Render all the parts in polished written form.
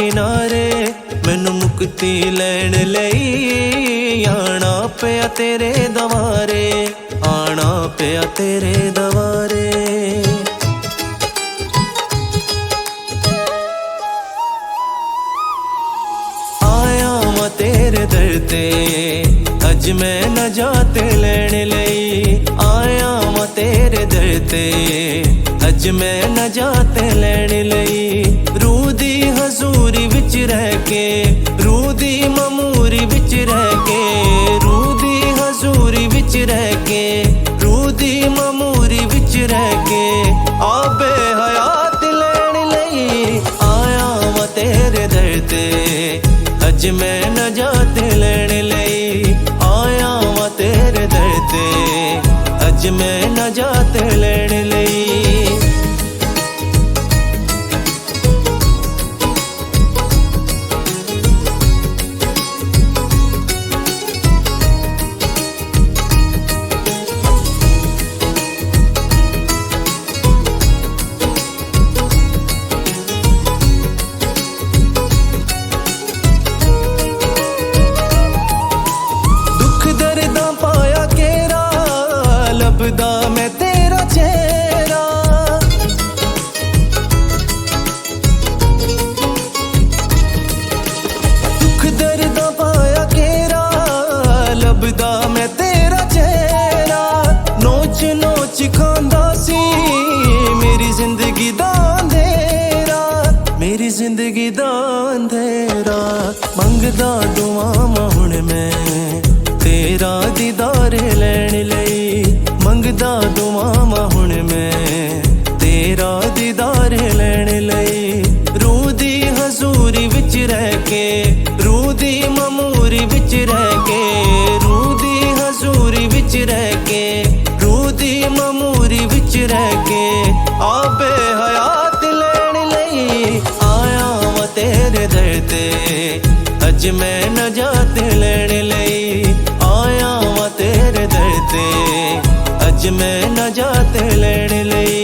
किनारे मैनू मुक्ति लैण लई आना पिया तेरे दवारे, आना पिया तेरे दवारे। आया मैं तेरे दर ते अज मैं नजात लैण लई, आया मैं तेरे दर ते अज मैं नजात लैण लई। रूह दी हजूरी विच रह के, रूह दी ममूरी विच रह के, रूह दी हजूरी विच रह के, रूह दी ममूरी विच रह के आबे हयात लैण लई। आया मैं तेरे दर ते अज मैं नजात लैण लई, आया मैं तेरे दर ते अज मैं नजात लैण लई। लभदा मैं तेरा चेहरा, दुख दर्दा पाया केरा, लभदा मैं तेरा चेहरा। नोच नोच खांदा सी मेरी जिंदगी दा अंधेरा, मेरी जिंदगी दा अंधेरा। मंगदा दुआवां हुण मैं तेरा दीदार लैण लई, मंगदा दुआवां हुण मैं तेरा दीदार लैण लई। रूह दी हजूरी विच रह के, रूह दी ममूरी विच रह के, रूह दी हजूरी विच रह के, रूह दी ममूरी विच रह के आबे हयात लैण लई। आया मैं तेरे दर ते अज मैं नजात लैण लई, आया मैं तेरे दर ते अज मैं नजात लैण लई।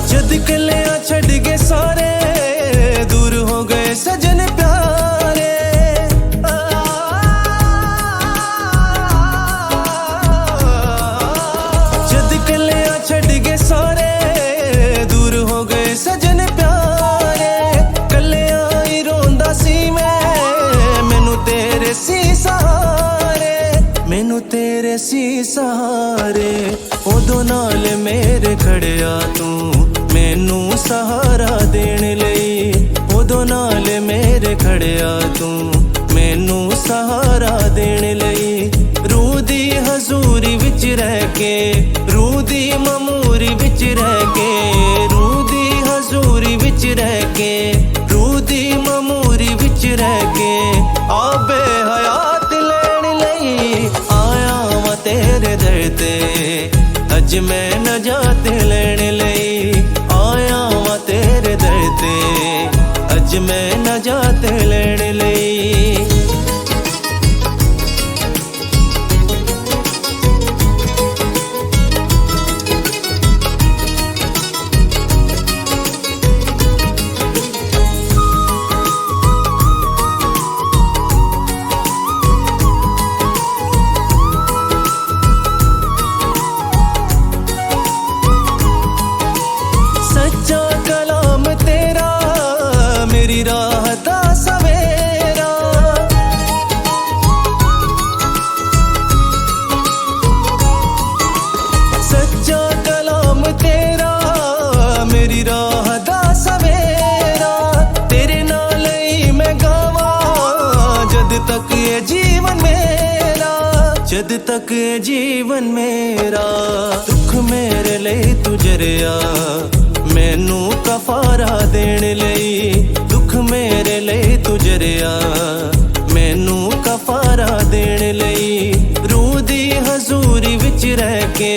जद कलियां छड़ गए सारे दूर हो गए सजन प्यारे, जद कलियां छड़ गए सारे दूर हो गए सजन प्यारे। कलियां ही रोंदा सी मैनू तेरे सी सहारे, मैनू तेरे सी सहारे। उदों नाल मेरे खड़िया तू मैनू सहारा देण लई, उदों नाल मेरे खड़िया तू मैनू सहारा देण लई। रूह दी हजूरी विच रह के, रूह दी ममूरी विच रह के, रूह दी हजूरी विच रह के, रूह दी ममूरी विच रह के आबे हयात लैण लई। आया मैं तेरे दर ते अज मैं नजात लैण लई, आया मैं तेरे दर ते अज मैं नजात लैण लई। सच्चा कलाम तेरा मेरी राह दा सवेरा, सच्चा कलाम तेरा मेरी राह दा सवेरा। तेरे नाल ही मैं गावां जद तक ये जीवन मेरा, जद तक ये जीवन मेरा। दुख मेरे लिए तू जरिया मैनू कफारा देण लई, दुख मेरे लिए तू जरिया मैनू कफारा देण लई। रूह दी हजूरी रह के